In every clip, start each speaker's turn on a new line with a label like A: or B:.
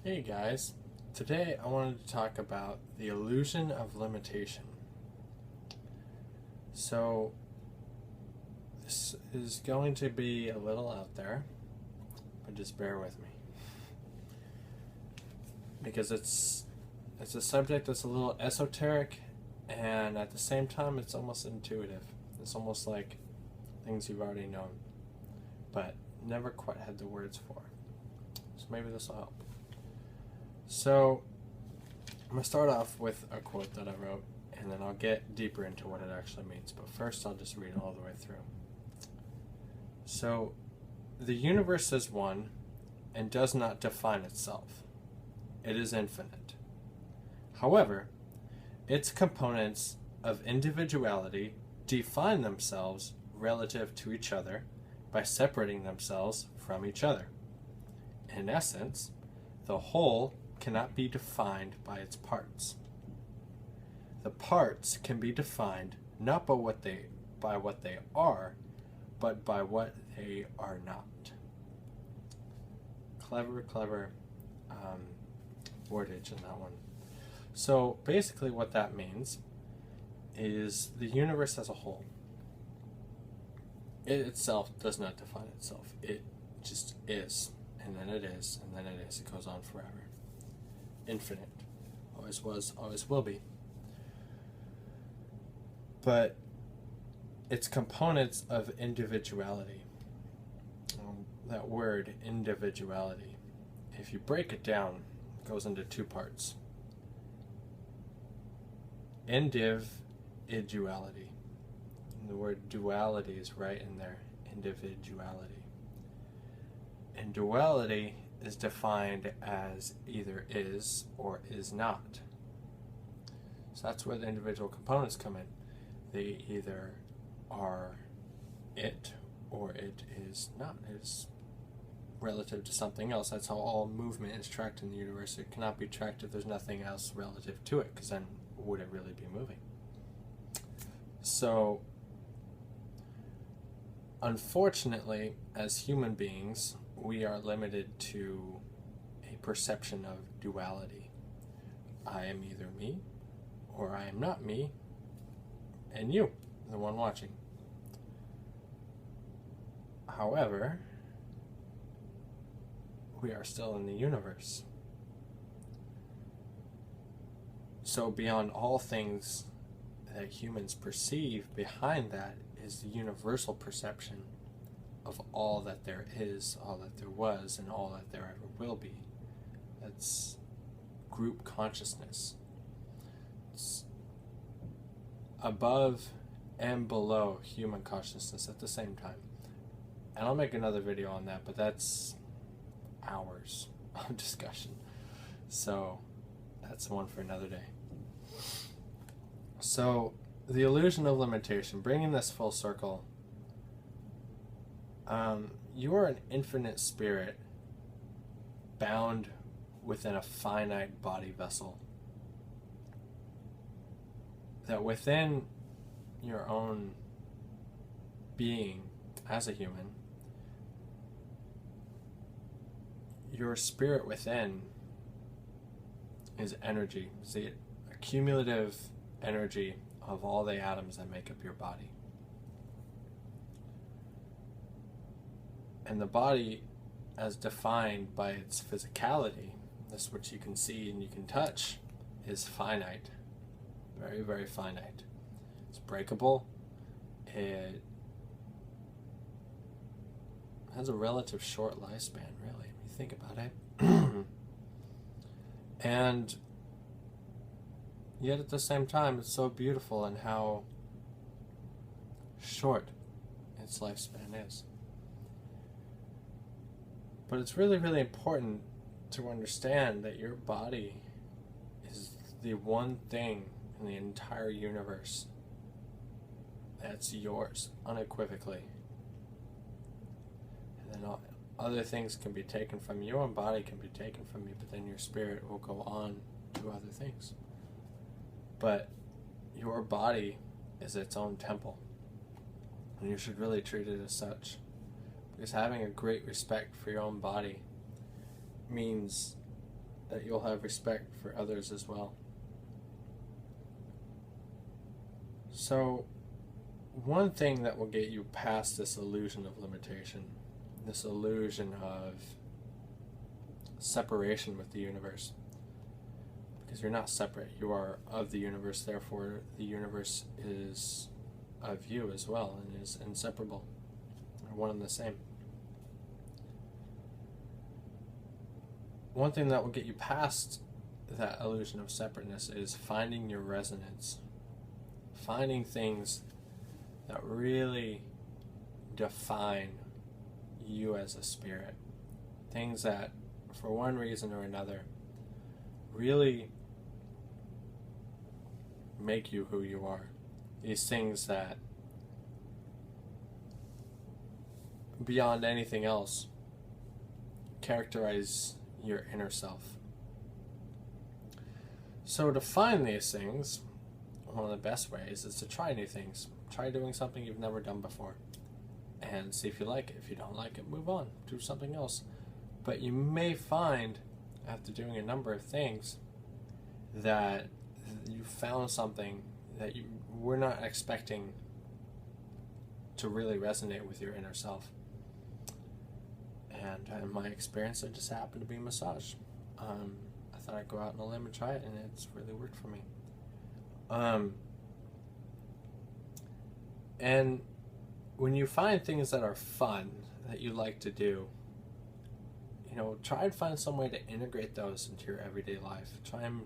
A: Hey guys, today I wanted to talk about the illusion of limitation. So, this is going to be a little out there, but just bear with me. Because it's a subject that's a little esoteric, and at the same time it's almost intuitive. It's almost like things you've already known, but never quite had the words for. So maybe this will help. So, I'm going to start off with a quote that I wrote, and then I'll get deeper into what it actually means. But first, I'll just read it all the way through. So, the universe is one and does not define itself. It is infinite. However, its components of individuality define themselves relative to each other by separating themselves from each other. In essence, the whole cannot be defined by its parts. The parts can be defined not by what they are, but by what they are not. Clever wordage in that one. So basically what that means is the universe as a whole. It itself does not define itself. It just is, and then it is, and then it is. It goes on forever. Infinite. Always was, always will be. But its components of individuality. That word, individuality, if you break it down, it goes into two parts. Individuality. And the word duality is right in there. Individuality. And duality is defined as either is or is not. So that's where the individual components come in. They either are it or it is not. It is relative to something else. That's how all movement is tracked in the universe. It cannot be tracked if there's nothing else relative to it, because then would it really be moving? So, unfortunately, as human beings, we are limited to a perception of duality. I am either me, or I am not me, and you, the one watching. However, we are still in the universe. So beyond all things that humans perceive, behind that is the universal perception of all that there is, all that there was, and all that there ever will be. That's group consciousness. It's above and below human consciousness at the same time. And I'll make another video on that, but that's hours of discussion. So that's one for another day. So the illusion of limitation, bringing this full circle, you are an infinite spirit bound within a finite body vessel. That within your own being as a human, your spirit within is energy. It's the accumulative energy of all the atoms that make up your body. And the body, as defined by its physicality, this which you can see and you can touch, is finite. Very, very finite. It's breakable. It has a relative short lifespan, really, when you think about it. And yet at the same time, it's so beautiful in how short its lifespan is. But it's really, really important to understand that your body is the one thing in the entire universe that's yours, unequivocally. And then other things can be taken from you. Your own body can be taken from you, but then your spirit will go on to other things. But your body is its own temple, and you should really treat it as such. Because having a great respect for your own body means that you'll have respect for others as well. So, one thing that will get you past this illusion of limitation, this illusion of separation with the universe, because you're not separate, you are of the universe, therefore the universe is of you as well and is inseparable, or one and the same. One thing that will get you past that illusion of separateness is finding your resonance, finding things that really define you as a spirit, things that for one reason or another really make you who you are. These things that beyond anything else characterize your inner self. So to find these things, one of the best ways is to try new things. Try doing something you've never done before and see if you like it. If you don't like it, move on, do something else. But you may find, after doing a number of things, that you found something that you were not expecting to really resonate with your inner self. And in my experience, it just happened to be massage. I thought I'd go out on a limb and try it, and it's really worked for me. And when you find things that are fun, that you like to do, try and find some way to integrate those into your everyday life. Try and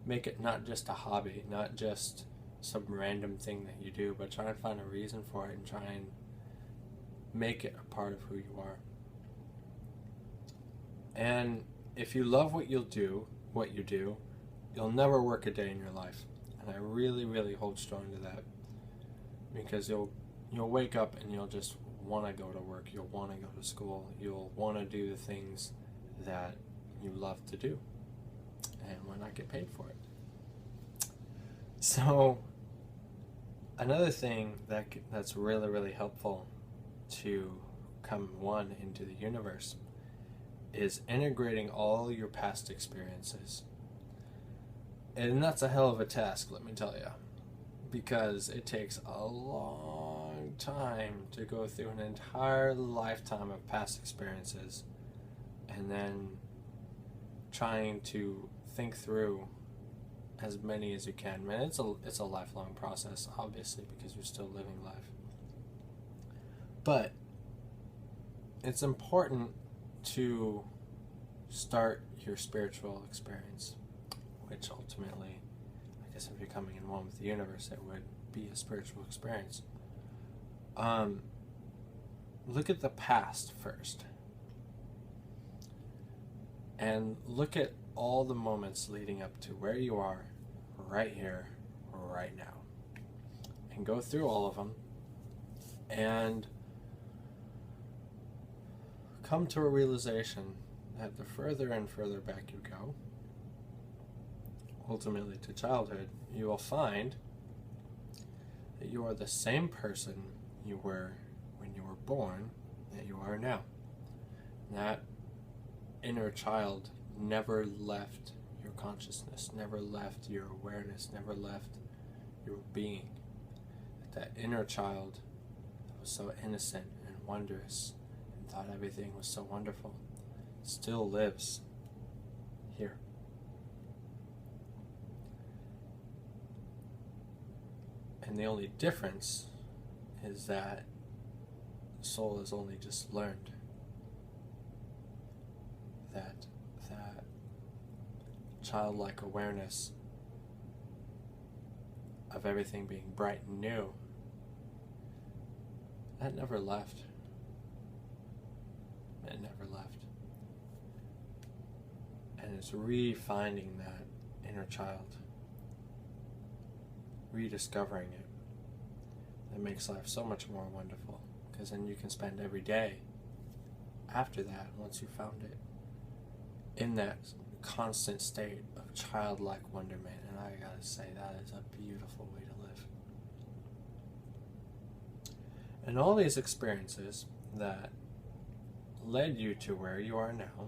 A: make it not just a hobby, not just some random thing that you do, but try and find a reason for it and try and make it a part of who you are. And if you love what you do, you'll never work a day in your life. And I really, really hold strong to that, because you'll wake up and you'll just want to go to work, you'll want to go to school, you'll want to do the things that you love to do, and why not get paid for it? So another thing that's really, really helpful to come one into the universe is integrating all your past experiences. And that's a hell of a task, let me tell you, because it takes a long time to go through an entire lifetime of past experiences and then trying to think through as many as you can. Man, it's a lifelong process, obviously, because you're still living life. But it's important to start your spiritual experience, which ultimately, I guess if you're coming in one with the universe, it would be a spiritual experience. Look at the past first. And look at all the moments leading up to where you are right here, right now. And go through all of them and come to a realization that the further and further back you go, ultimately to childhood, you will find that you are the same person you were when you were born that you are now. That inner child never left your consciousness, never left your awareness, never left your being. That inner child that was so innocent and wondrous and thought everything was so wonderful still lives here. And the only difference is that soul has only just learned that childlike awareness of everything being bright and new, that never left. It never left. And it's re-finding that inner child, rediscovering it, that makes life so much more wonderful, because then you can spend every day after that, once you found it, in that constant state of childlike wonderment. And I gotta say, that is a beautiful way to live. And all these experiences that led you to where you are now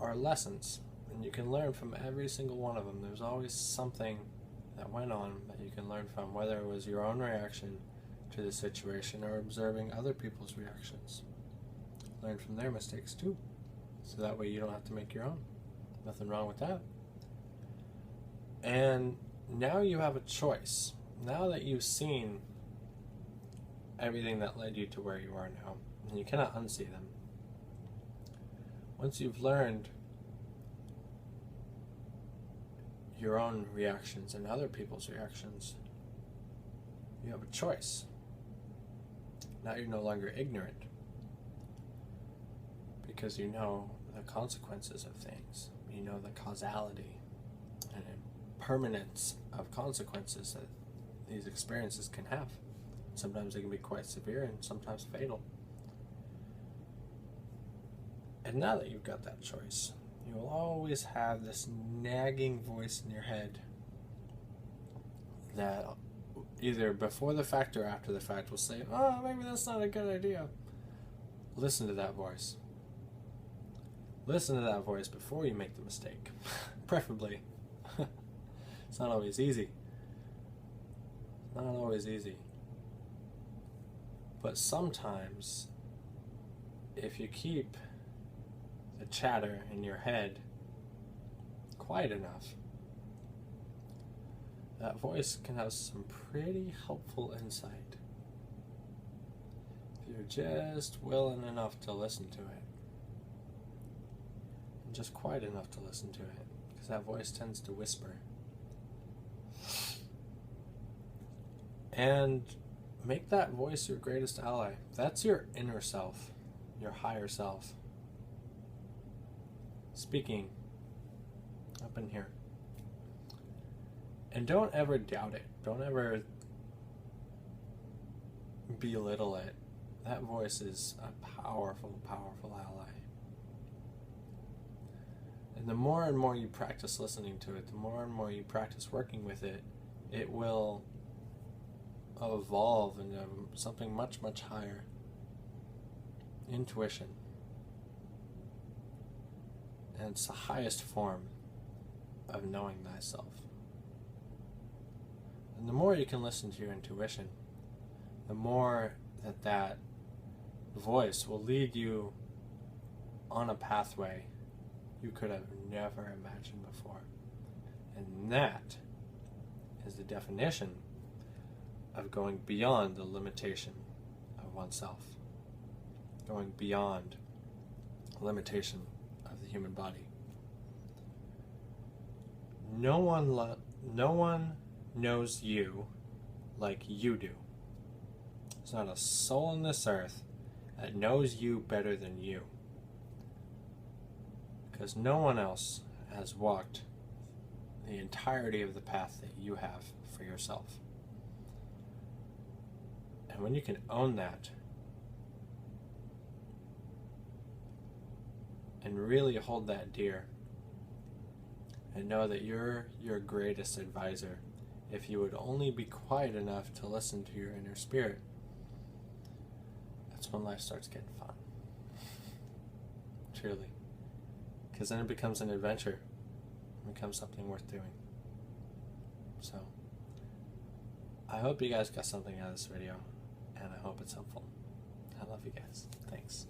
A: are lessons, and you can learn from every single one of them. There's always something that went on that you can learn from, whether it was your own reaction to the situation or observing other people's reactions. Learn from their mistakes too, so that way you don't have to make your own. Nothing wrong with that. And now you have a choice. Now that you've seen everything that led you to where you are now, and you cannot unsee them. Once you've learned your own reactions and other people's reactions, you have a choice. Now you're no longer ignorant, because you know the consequences of things. You know the causality and permanence of consequences that these experiences can have. Sometimes they can be quite severe and sometimes fatal. And now that you've got that choice, you will always have this nagging voice in your head that either before the fact or after the fact will say, oh, maybe that's not a good idea. Listen to that voice. Listen to that voice before you make the mistake. Preferably. It's not always easy. Not always easy. But sometimes, if you keep the chatter in your head quiet enough, that voice can have some pretty helpful insight. If you're just willing enough to listen to it. And just quiet enough to listen to it. Because that voice tends to whisper. And make that voice your greatest ally. That's your inner self, your higher self, speaking up in here. And don't ever doubt it. Don't ever belittle it. That voice is a powerful, powerful ally. And the more and more you practice listening to it, the more and more you practice working with it, it will evolve into something much, much higher. Intuition. And it's the highest form of knowing thyself. And the more you can listen to your intuition, the more that voice will lead you on a pathway you could have never imagined before. And that is the definition of going beyond the limitation of oneself. Going beyond the limitation of the human body. No one knows you like you do. There's not a soul on this earth that knows you better than you. Because no one else has walked the entirety of the path that you have for yourself. And when you can own that and really hold that dear and know that you're your greatest advisor, if you would only be quiet enough to listen to your inner spirit, that's when life starts getting fun. Truly. Because then it becomes an adventure. It becomes something worth doing. So, I hope you guys got something out of this video, and I hope it's helpful. I love you guys. Thanks.